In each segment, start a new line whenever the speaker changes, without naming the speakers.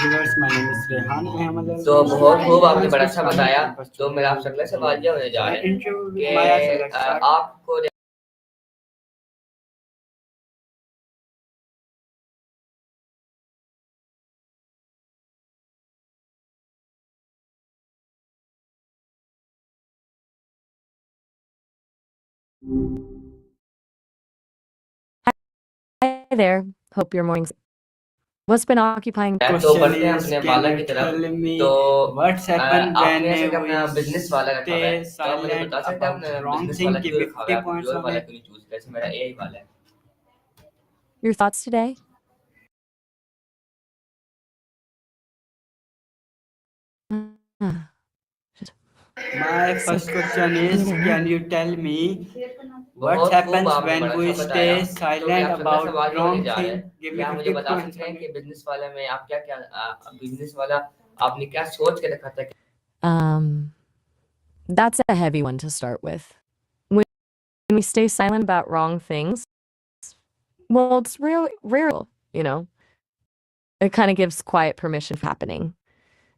viewers, my name is Rehan Ahmed.
तो बहुत खूब आपने बड़ा अच्छा
Starting
बताया।
campus
तो मेरा आपसे अगला सवाल ये होने जा रहा है
interview with
कि
Maya. So let's start.
आपको
Hi there. Hope your morning's. What's been occupying?
तो
Question
बढ़ते हैं
is,
अपने
can
माला
you
की
tell
तरफ।
me
तो
what's happened when
आपने जैसे कि अपना
we
बिजनेस वाला रखा हुआ है,
stay
तो आप मुझे
silent
बता सकते हैं
about
आपने
wrong
बिजनेस
thing?
वाला
Give
क्यों
me
रखा हुआ
50
है, आपने
points
प्योर
on
वाला
it.
क्यों नहीं चूज किया? जैसे मेरा यही वाला है।
Your thoughts today?
My first question is, can you tell me what
बहुत खूब
happens
आपने
when
बड़ा
we
अच्छा बताया।
stay
तो मेरा
silent
आपसे अगला
about
सवाल ये होने
wrong
जा रहा है,
thing? Give me
क्या आप मुझे
50
बता
points
सकते
on
हैं कि
it.
बिजनेस वाले में आप क्या क्या बिजनेस वाला आपने क्या सोच के रखा था?
That's a heavy one to start with. When we stay silent about wrong things, well, it's real rare, you know. It kind of gives quiet permission for happening.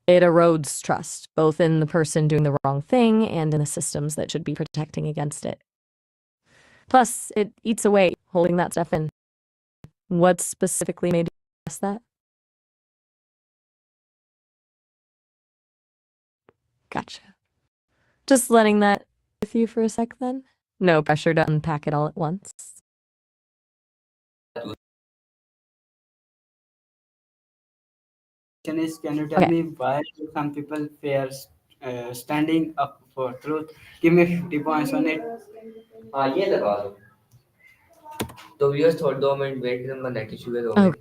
It erodes trust, both in the person doing the wrong thing and in the systems that should be protecting against it. Plus, it eats away holding that stuff in. What specifically made you ask that? Gotcha. Just letting that with you for a sec then. No pressure to unpack it all at once.
Is, can you tell me why do some people fear standing up for truth? Give me 50 points on it.
हाँ ये लगा दो। तो viewers थोड़ा 2 minute wait करूंगा, net issue है 2 minute.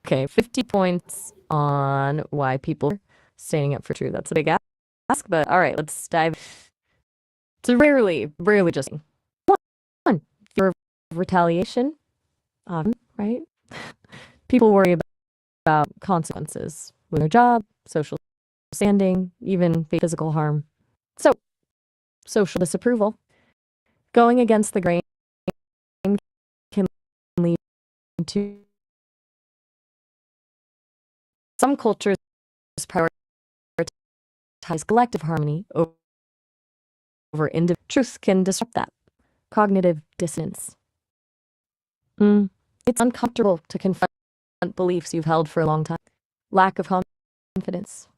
Okay, 50 points on why people are standing up for truth. That's a big ask, but all right, let's dive. It's rarely just one. Fear of retaliation, right? People worry about consequences with their job, social standing, even physical harm. So, social disapproval. Going against the grain can lead to some cultures prioritize collective harmony over individual. Truth can disrupt that. Cognitive dissonance. It's uncomfortable to confront beliefs you've held for a long time. Lack of confidence.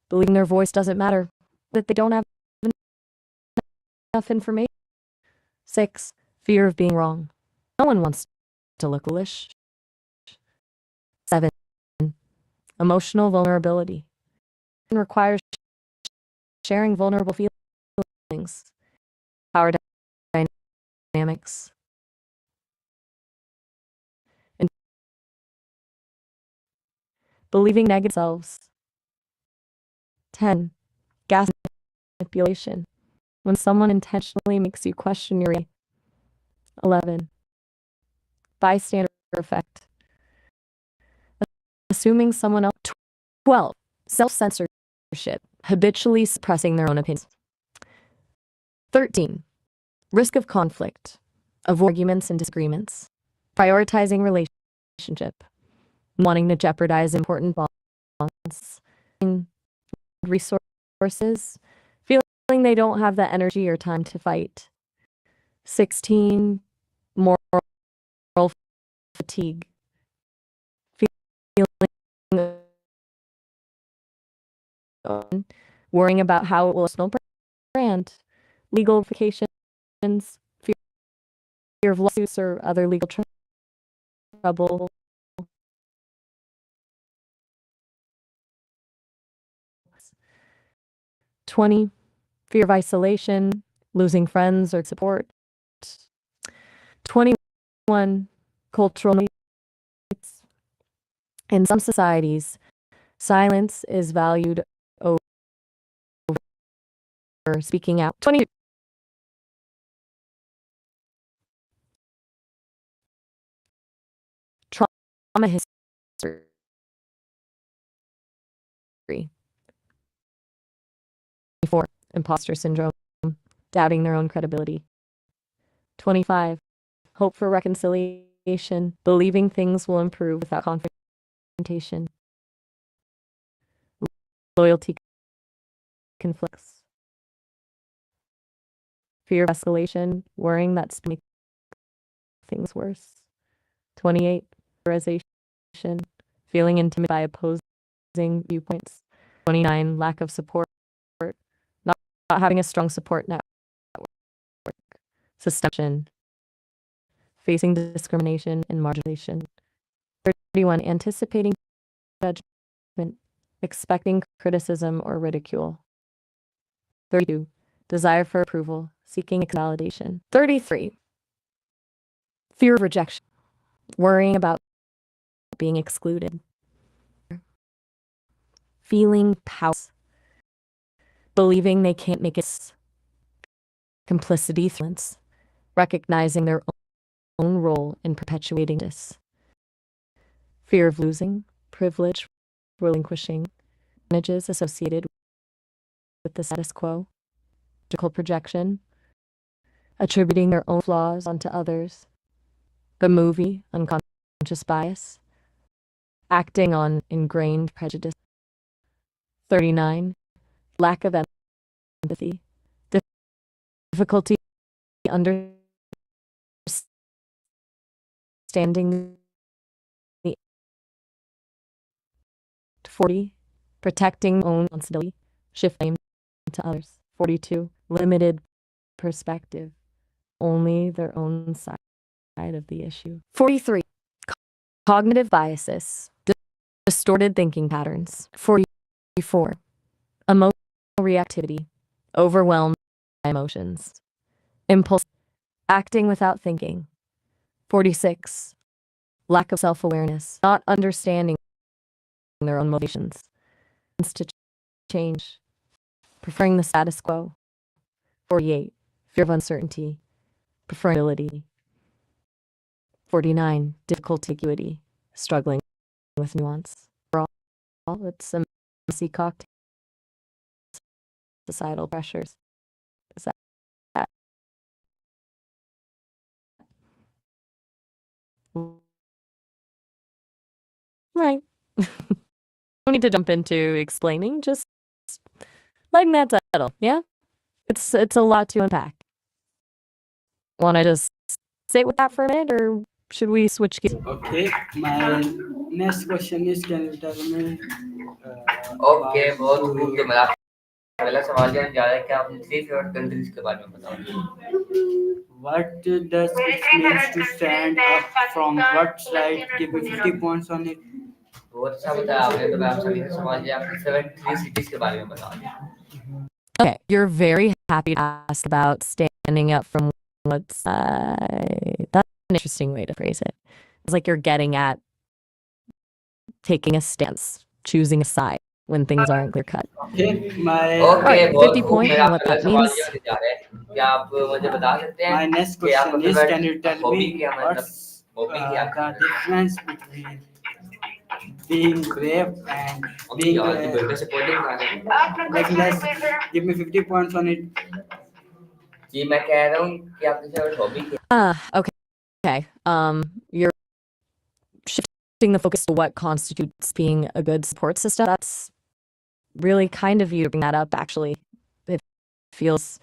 Believing their voice doesn't matter, that they don't have enough information. 6. Fear of being wrong. No one wants to look foolish. 7. Emotional vulnerability. It requires sharing vulnerable feelings. Power dynamics. And believing negative selves. 10. Gas manipulation. When someone intentionally makes you question your 11. Bystander effect. Assuming someone else. 12. Self-censorship. Habitually suppressing their own opinions. 13. Risk of conflict. Avoid arguments and disagreements. Prioritizing relationship. Wanting to jeopardize important bonds. Resources. Feeling they don't have the energy or time to fight. 16. Moral fatigue. Feeling worrying about how it will personal brand. Legal implications. Fear of lawsuits or other legal trouble. 20. Fear of isolation, losing friends or support. 21. Cultural needs. In some societies, silence is valued over speaking out. 22. Trauma history. Imposter syndrome, doubting their own credibility. 25. Hope for reconciliation, believing things will improve without confrontation. loyalty conflicts, fear of escalation, worrying that's make things worse. 28, polarization, feeling intimidated by opposing viewpoints. 29, lack of support, not having a strong support network. Suspension, facing discrimination and marginalization. 31, anticipating judgment, expecting criticism or ridicule. 32, desire for approval, seeking validation. 33, fear of rejection, worrying about being excluded. Feeling powerless, believing they can't make it. Complicity, recognizing their own role in perpetuating this. Fear of losing, privilege, relinquishing, advantages associated with the status quo, logical projection, attributing their own flaws onto others, the movie, unconscious bias, acting on ingrained prejudice. 39, lack of empathy, difficulty understanding the 40, protecting own responsibility, shifting to others. 42, limited perspective, only their own side of the issue. 43, cognitive biases, distorted thinking patterns. 44, emotional reactivity, overwhelmed by emotions, impulse, acting without thinking. 46, lack of self-awareness, not understanding their own motivations, to change, preferring the status quo. 48, fear of uncertainty, preferring ability. 49, difficulty, ambiguity, struggling with nuance. Overall, it's a messy cocktail of societal pressures. Is that right? No need to jump into explaining, just letting that settle. Yeah, it's a lot to unpack. Want to just sit with that for a minute, or should we switch gears?
Okay, my next question is, can you tell me
okay,
about
बहुत खूब। तो मेरा पहला सवाल ये जा रहा है कि आप अपनी थ्री फेवरेट कंट्रीज के बारे में बताओ।
what does it means to stand up from what side? Give me 50 points on it.
बहुत अच्छा बताया आपने। तो मैं आपसे अगला सवाल ये आपकी फेवरेट थ्री सिटीज के बारे में बताओ।
Okay, you're very happy to ask about standing up from what side. That's an interesting way to phrase it. It's like you're getting at taking a stance, choosing a side when things aren't clear cut.
Okay, my
All
okay,
right,
बहुत
50
खूब।
points
मेरा
on what
अगला
that
सवाल
means.
ये होने जा रहा है कि आप मुझे बता सकते हैं
my next
कि आपका
question is, can you
favourite
tell
hobby
me
क्या, मतलब
what's
हॉबी क्या
the difference between being brave and being
बिल्कुल सपोर्टिंग था ना।
reckless? Give me 50 points on it.
जी, मैं कह रहा हूँ कि आपकी फेवरेट हॉबी क्या
Okay. Okay. You're shifting the focus to what constitutes being a good support system. That's really kind of you to bring that up, actually. It feels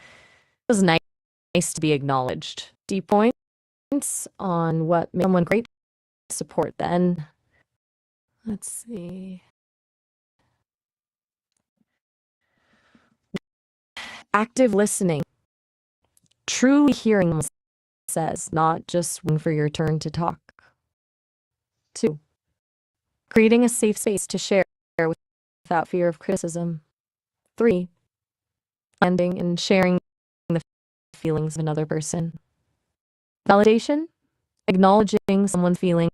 nice to be acknowledged. Deep points on what makes someone great support then. Let's see. Active listening. Truly hearing what says, not just waiting for your turn to talk. 2. Creating a safe space to share without fear of criticism. 3. Understanding and sharing the feelings of another person. Validation. Acknowledging someone's feelings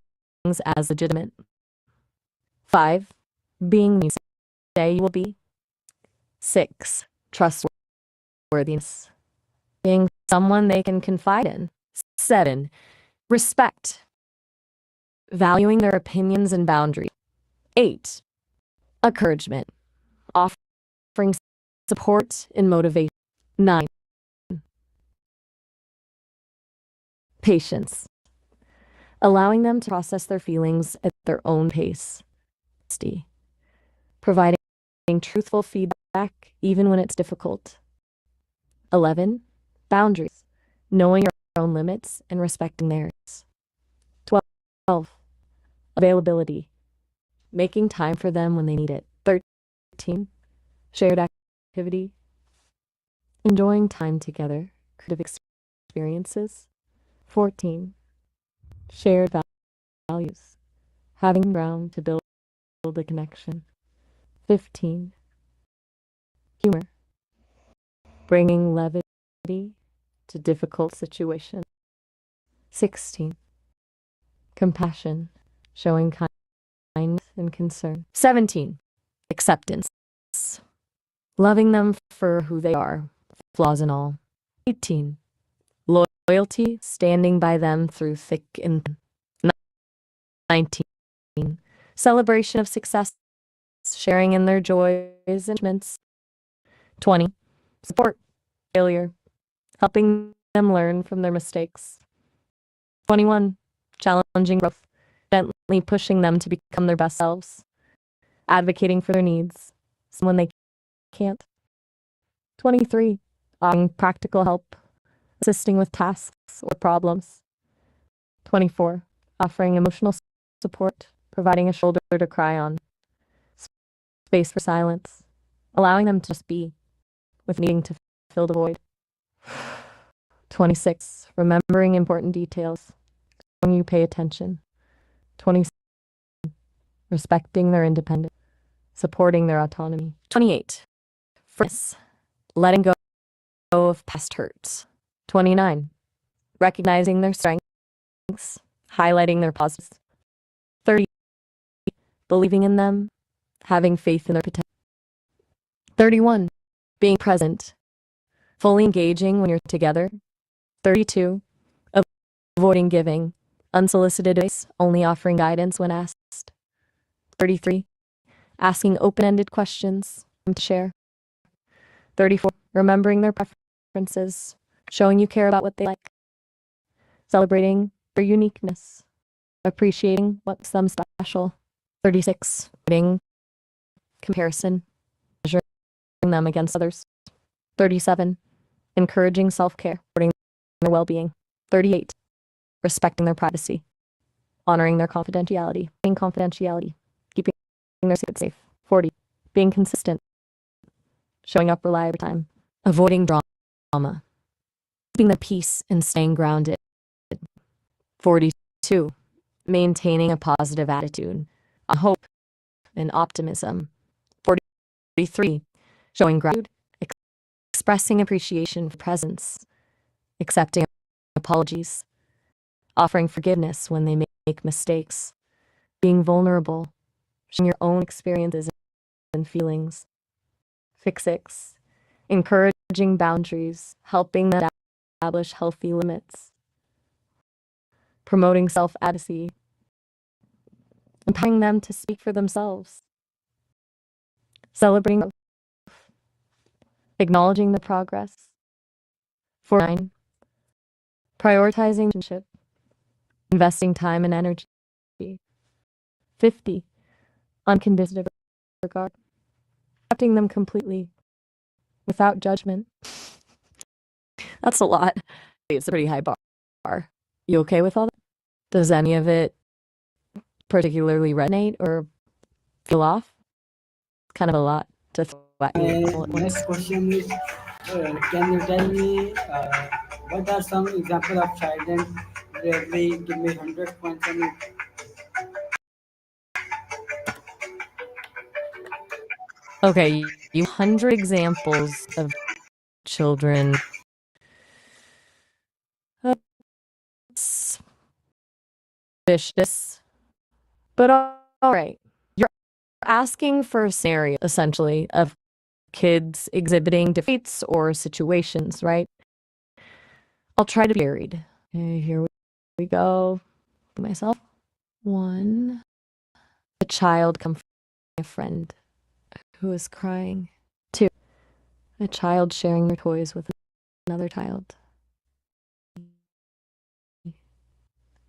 as legitimate. 5. Being who you say you will be. 6. Trustworthiness. Being someone they can confide in. 7. Respect. Valuing their opinions and boundaries. 8. Encouragement. Offering support and motivation. 9. Patience. Allowing them to process their feelings at their own pace. Providing truthful feedback even when it's difficult. 11. Boundaries. Knowing your own limits and respecting theirs. 12. Availability. Making time for them when they need it. 13. Shared activity. Enjoying time together. Creative experiences. 14. Shared values. Having ground to build a connection. 15. Humor. Bringing levity to difficult situations. 16. Compassion. Showing kindness and concern. 17. Acceptance. Loving them for who they are, flaws and all. 18. Loyalty. Standing by them through thick and thin. 19. Celebration of success. Sharing in their joys and achievements. 20. Support. Failure. Helping them learn from their mistakes. 21. Challenging growth. Gently pushing them to become their best selves. Advocating for their needs when they can't. 23. Offering practical help. Assisting with tasks or problems. 24. Offering emotional support. Providing a shoulder to cry on. Space for silence. Allowing them to just be with needing to fill the void. 26. Remembering important details. When you pay attention. 27. Respecting their independence. Supporting their autonomy. 28. Forgiveness. Letting go of past hurts. 29. Recognizing their strengths. Highlighting their positives. 30. Believing in them. Having faith in their potential. 31. Being present. Fully engaging when you're together. 32. Avoiding giving. Unsolicited advice, only offering guidance when asked. 33. Asking open-ended questions to share. 34. Remembering their preferences, showing you care about what they like. Celebrating their uniqueness, appreciating what makes them special. 36. Avoiding comparison, measuring them against others. 37. Encouraging self-care, supporting their well-being. 38. Respecting their privacy, honoring their confidentiality, keeping their secrets safe. 40. Being consistent, showing up reliably every time, avoiding drama, keeping the peace and staying grounded. 42. Maintaining a positive attitude, a hope and optimism. 43. Showing gratitude, expressing appreciation for presence, accepting apologies, offering forgiveness when they make mistakes, being vulnerable, sharing your own experiences and feelings. 6. Encouraging boundaries, helping them establish healthy limits, promoting self-advocacy, empowering them to speak for themselves, celebrating growth, acknowledging the progress. 49. Prioritizing relationship, investing time and energy. 50. Unconditional regard, accepting them completely, without judgment. That's a lot. It's a pretty high bar. You okay with all that? Does any of it particularly resonate or feel off? Kind of a lot to throw at you all at once.
Next question is, can you tell me what are some example of child and bravery? Give me 100 points on it.
Okay, you 100 examples of children. Suspicious, but all right. You're asking for a scenario, essentially, of kids exhibiting defeats or situations, right? I'll try to be varied. Okay, here we go. Myself. 1. A child comforting a friend who is crying. 2. A child sharing their toys with another child.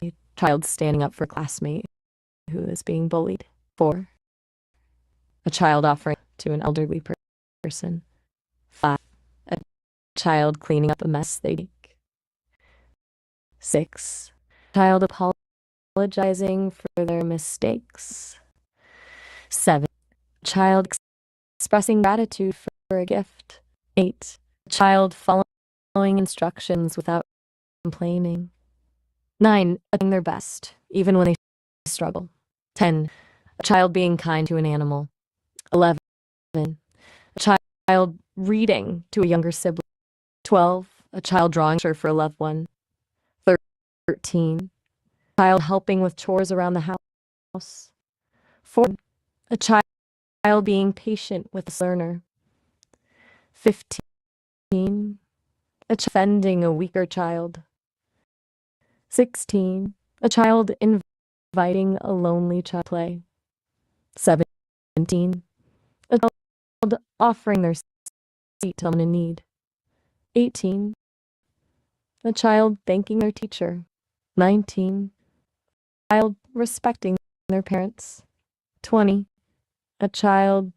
A child standing up for a classmate who is being bullied. 4. A child offering to an elderly person. 5. A child cleaning up a mess they make. 6. Child apologizing for their mistakes. 7. Child expressing gratitude for a gift. 8. Child following instructions without complaining. 9. Doing their best, even when they struggle. 10. A child being kind to an animal. 11. A child reading to a younger sibling. 12. A child drawing for a loved one. 13. A child helping with chores around the house. 14. A child being patient with a learner. 15. A child defending a weaker child. 16. A child inviting a lonely child to play. 17. A child offering their seat to someone in need. 18. A child thanking their teacher. 19. A child respecting their parents. 20. A child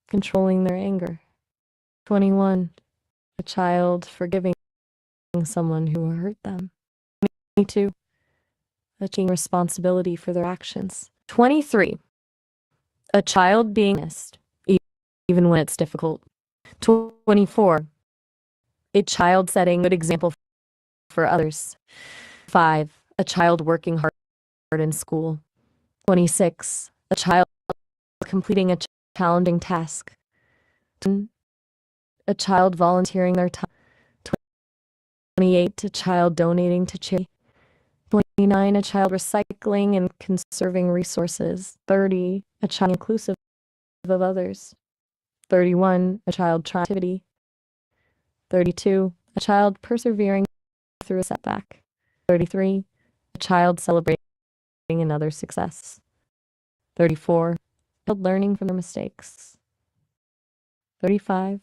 controlling their anger. 21. A child forgiving someone who hurt them. 22. Taking responsibility for their actions. 23. A child being honest, even when it's difficult. 24. A child setting a good example for others. 5. A child working hard in school. 26. A child completing a challenging task. 10. A child volunteering their time. 28. A child donating to charity. 29. A child recycling and conserving resources. 30. A child inclusive of others. 31. A child trying activity. 32. A child persevering through a setback. 33. A child celebrating another success. 34. A child learning from their mistakes. 35.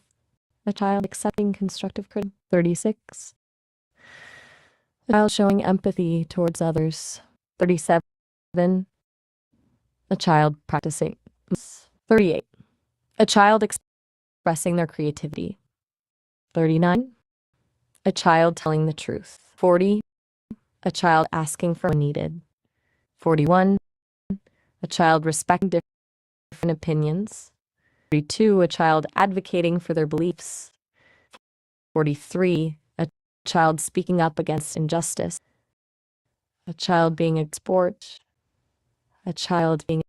A child accepting constructive criticism. 36. A child showing empathy towards others. 37. A child practicing. 38. A child expressing their creativity. 39. A child telling the truth. 40. A child asking for what needed. 41. A child respecting different opinions. 42. A child advocating for their beliefs. 43. A child speaking up against injustice. A child being a sport. A child being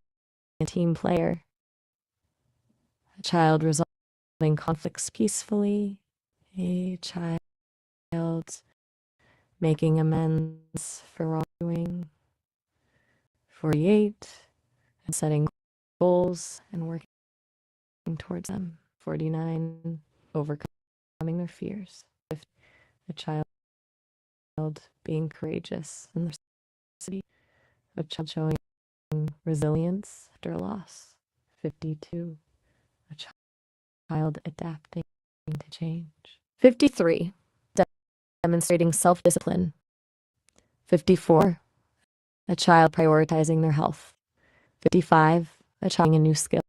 a team player. A child resolving conflicts peacefully. A child making amends for wrongdoing. 48. Setting goals and working towards them. 49. Overcoming their fears. 50. A child being courageous in their city. A child showing resilience after a loss. 52. A child adapting to change. 53. Demonstrating self-discipline. 54. A child prioritizing their health. 55. A child a new skill.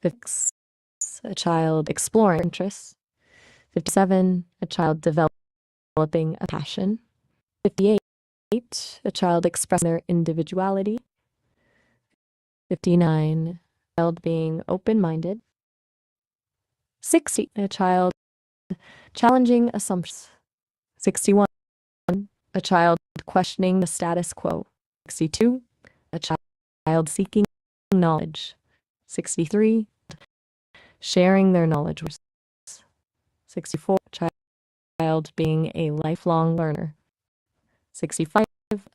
56. A child exploring interests. 57. A child developing a passion. 58. A child expressing their individuality. 59. A child being open-minded. 60. A child challenging assumptions. 61. A child questioning the status quo. 62. A child seeking knowledge. 63. Sharing their knowledge. 64. A child being a lifelong learner. 65.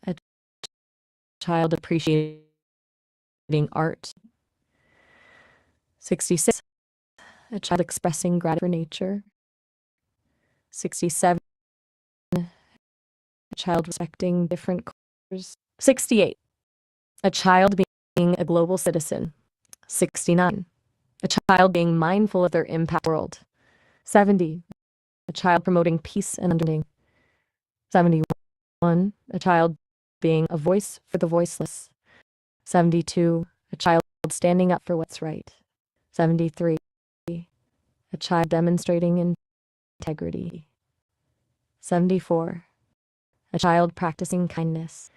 A child appreciating art. 66. A child expressing gratitude for nature. 67. A child respecting different cultures. 68. A child being a global citizen. 69. A child being mindful of their impact on the world. 70. A child promoting peace and understanding. 71. A child being a voice for the voiceless. 72. A child standing up for what's right. 73. A child demonstrating integrity. 74. A child practicing kindness.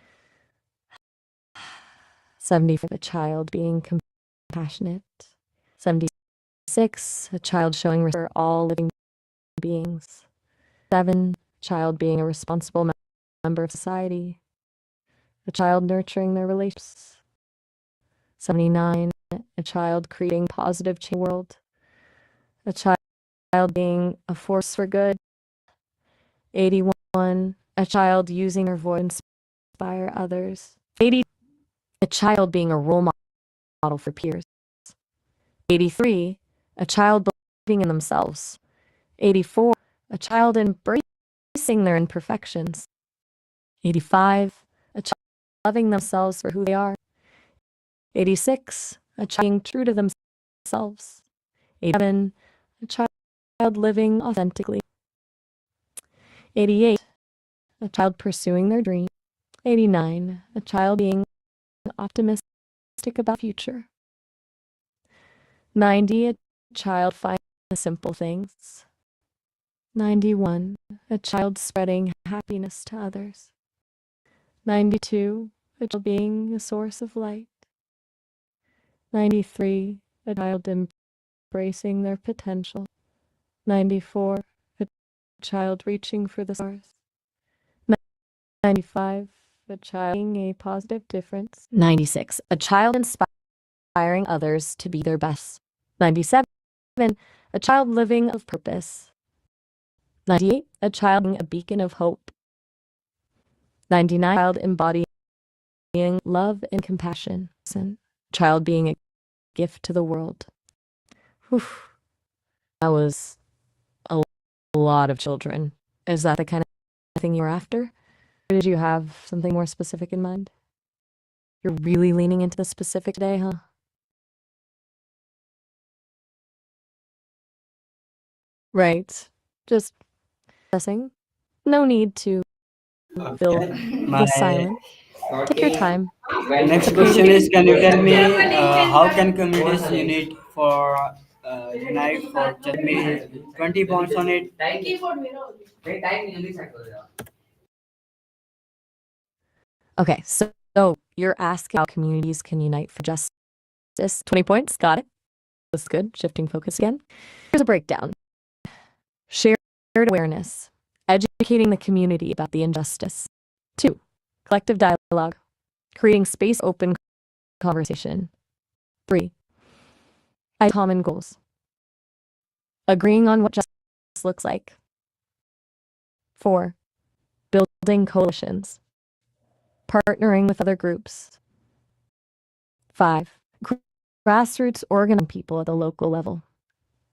75. A child being compassionate. 76. A child showing respect for all living beings. 7. Child being a responsible member of society. A child nurturing their relationships. 79. A child creating positive change in the world. A child being a force for good. 81. A child using their voice to inspire others. 80. A child being a role model for peers. 83. A child believing in themselves. 84. A child embracing their imperfections. 85. A child loving themselves for who they are. 86. A child being true to themselves. 87. A child living authentically. 88. A child pursuing their dream. 89. A child being optimistic about the future. 90. A child finding the simple things. 91. A child spreading happiness to others. 92. A child being a source of light. 93. A child embracing their potential. 94. A child reaching for the stars. 95. A child making a positive difference. 96. A child inspiring others to be their best. 97. A child living of purpose. 98. A child being a beacon of hope. 99. A child embodying love and compassion. Child being a gift to the world. Whew. That was a lot of children. Is that the kind of thing you're after? Or did you have something more specific in mind? You're really leaning into the specific today, huh? Right. Just guessing. No need to fill
Okay. My
the silence. Take your time.
next
Okay.
question is: can you tell me how can communities unite for unite for just me 20 points on it?
Okay, so you're asking how communities can unite for justice. 20 points, got it. That's good. Shifting focus again. Here's a breakdown. Shared awareness, educating the community about the injustice. 2. Collective dialogue, creating space for open conversation. 3. Common goals, agreeing on what justice looks like. 4. Building coalitions, partnering with other groups. 5. Grassroots organizing people at the local level.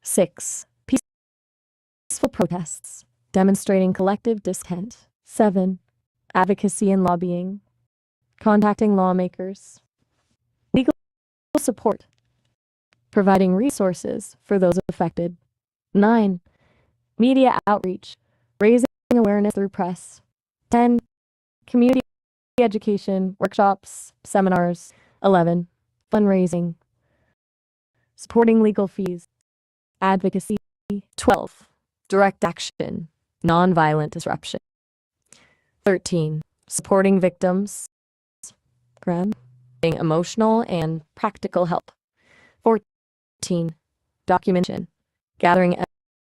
6. Peaceful protests, demonstrating collective discontent. 7. Advocacy and lobbying, contacting lawmakers. Legal support, providing resources for those affected. 9. Media outreach, raising awareness through press. 10. Community education, workshops, seminars. 11. Fundraising, supporting legal fees, advocacy. 12. Direct action, nonviolent disruption. 13. Supporting victims, providing emotional and practical help. 14. Documentation, gathering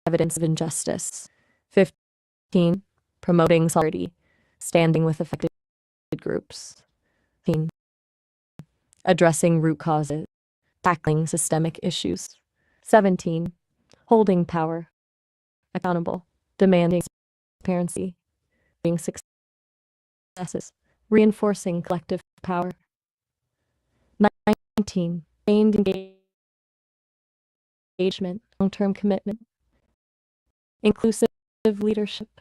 evidence of injustice. 15. Promoting solidarity, standing with affected groups. 15. Addressing root causes, tackling systemic issues. 17. Holding power accountable, demanding transparency, being successes, reinforcing collective power. 19. Sustained engagement, long-term commitment, inclusive leadership,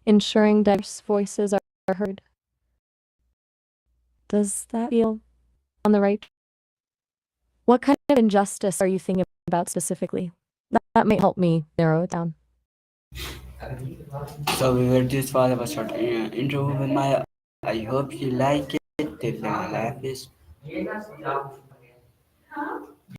ensuring diverse voices are heard. Does that feel on the right? What kind of injustice are you thinking about specifically? That might help me narrow it down.
So this was our short interview with Maya. I hope you like it. If you like this,